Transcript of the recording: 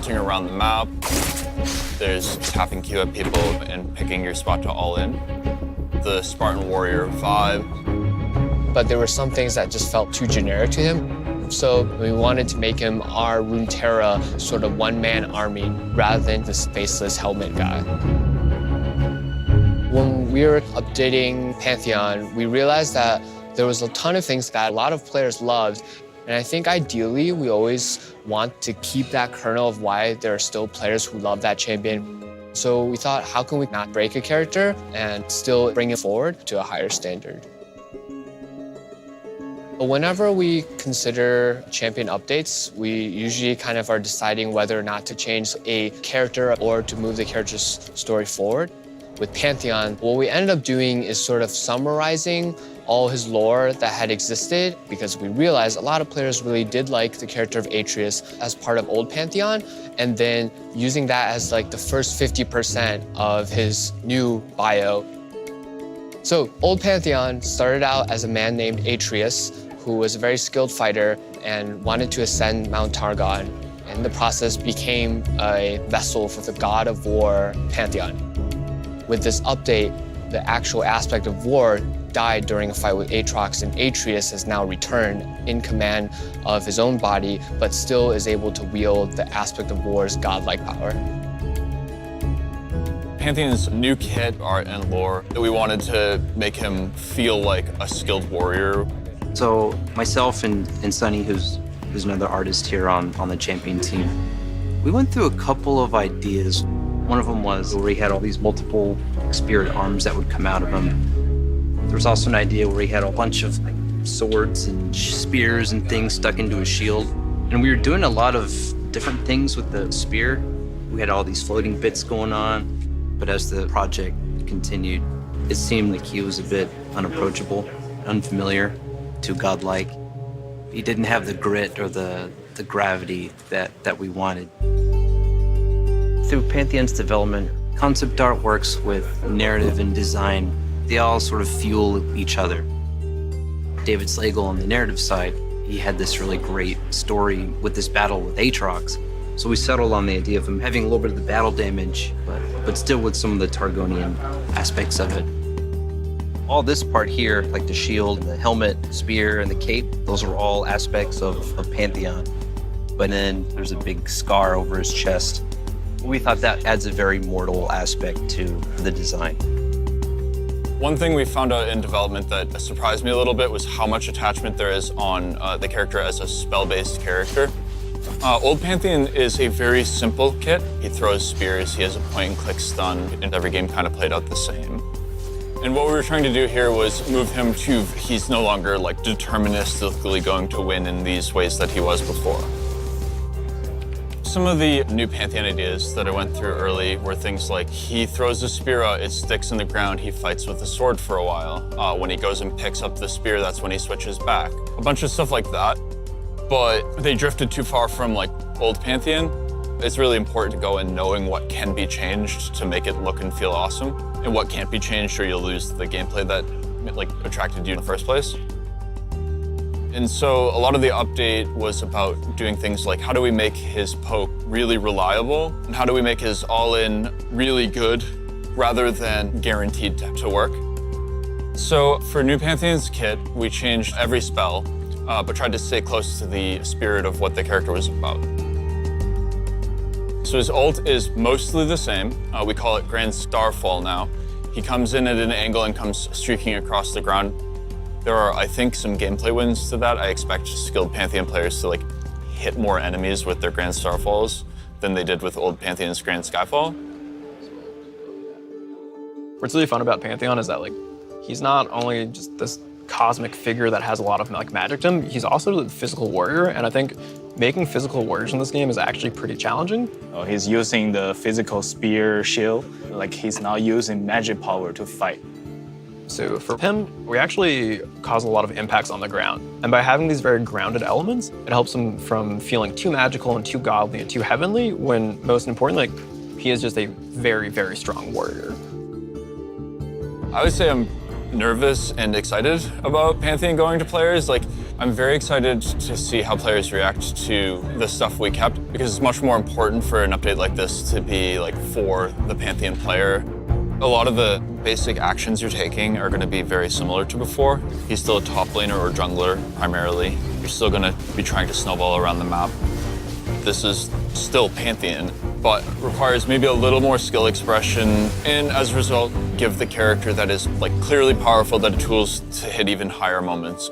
tilting around the map. There's tapping Q at people and picking your spot to all in. The Spartan Warrior vibe. But there were some things that just felt too generic to him. So we wanted to make him our Runeterra sort of one-man army rather than this faceless helmet guy. When we were updating Pantheon, we realized that there was a ton of things that a lot of players loved. And I think ideally, we always want to keep that kernel of why there are still players who love that champion. So we thought, how can we not break a character and still bring it forward to a higher standard? Whenever we consider champion updates, we usually kind of are deciding whether or not to change a character or to move the character's story forward. With Pantheon, what we ended up doing is sort of summarizing all his lore that had existed, because we realized a lot of players really did like the character of Atreus as part of old Pantheon, and then using that as like the first 50% of his new bio. So old Pantheon started out as a man named Atreus, who was a very skilled fighter and wanted to ascend Mount Targon, and in the process became a vessel for the god of war, Pantheon. With this update, the actual aspect of war died during a fight with Aatrox, and Atreus has now returned in command of his own body, but still is able to wield the aspect of war's godlike power. Pantheon's new kit, art, and lore, we wanted to make him feel like a skilled warrior. So myself and Sunny, who's another artist here on the champion team, we went through a couple of ideas. One of them was where he had all these multiple spirit arms that would come out of him. There was also an idea where he had a bunch of like swords and spears and things stuck into his shield. And we were doing a lot of different things with the spear. We had all these floating bits going on. But as the project continued, it seemed like he was a bit unapproachable, unfamiliar, too godlike. He didn't have the grit or the gravity that we wanted. Through Pantheon's development, concept art works with narrative and design. They all sort of fuel each other. David Slagle on the narrative side, he had this really great story with this battle with Aatrox. So we settled on the idea of him having a little bit of the battle damage, but still with some of the Targonian aspects of it. All this part here, like the shield, the helmet, spear, and the cape, those are all aspects of Pantheon. But then there's a big scar over his chest. We thought that adds a very mortal aspect to the design. One thing we found out in development that surprised me a little bit was how much attachment there is on the character as a spell-based character. Old Pantheon is a very simple kit. He throws spears, he has a point-and-click stun, and every game kind of played out the same. And what we were trying to do here was move him to, he's no longer like deterministically going to win in these ways that he was before. Some of the new Pantheon ideas that I went through early were things like he throws a spear out, it sticks in the ground, he fights with a sword for a while. When he goes and picks up the spear, that's when he switches back. A bunch of stuff like that. But they drifted too far from like old Pantheon. It's really important to go in knowing what can be changed to make it look and feel awesome, and what can't be changed or you'll lose the gameplay that like attracted you in the first place. And so a lot of the update was about doing things like how do we make his poke really reliable, and how do we make his all-in really good rather than guaranteed to work. So for New Pantheon's kit, we changed every spell, but tried to stay close to the spirit of what the character was about. So his ult is mostly the same. We call it Grand Starfall now. He comes in at an angle and comes streaking across the ground. There are, I think, some gameplay wins to that. I expect skilled Pantheon players to like hit more enemies with their Grand Starfalls than they did with old Pantheon's Grand Skyfall. What's really fun about Pantheon is that like he's not only just this cosmic figure that has a lot of like magic to him, he's also a physical warrior, and I think making physical warriors in this game is actually pretty challenging. He's using the physical spear shield, like he's not using magic power to fight. So for him, we actually cause a lot of impacts on the ground. And by having these very grounded elements, it helps him from feeling too magical and too godly and too heavenly, when most importantly, like, he is just a very, very strong warrior. I would say I'm nervous and excited about Pantheon going to players. Like, I'm very excited to see how players react to the stuff we kept, because it's much more important for an update like this to be like for the Pantheon player. A lot of the basic actions you're taking are going to be very similar to before. He's still a top laner or jungler primarily. You're still going to be trying to snowball around the map. This is still Pantheon, but requires maybe a little more skill expression, and as a result, give the character that is like clearly powerful the tools to hit even higher moments.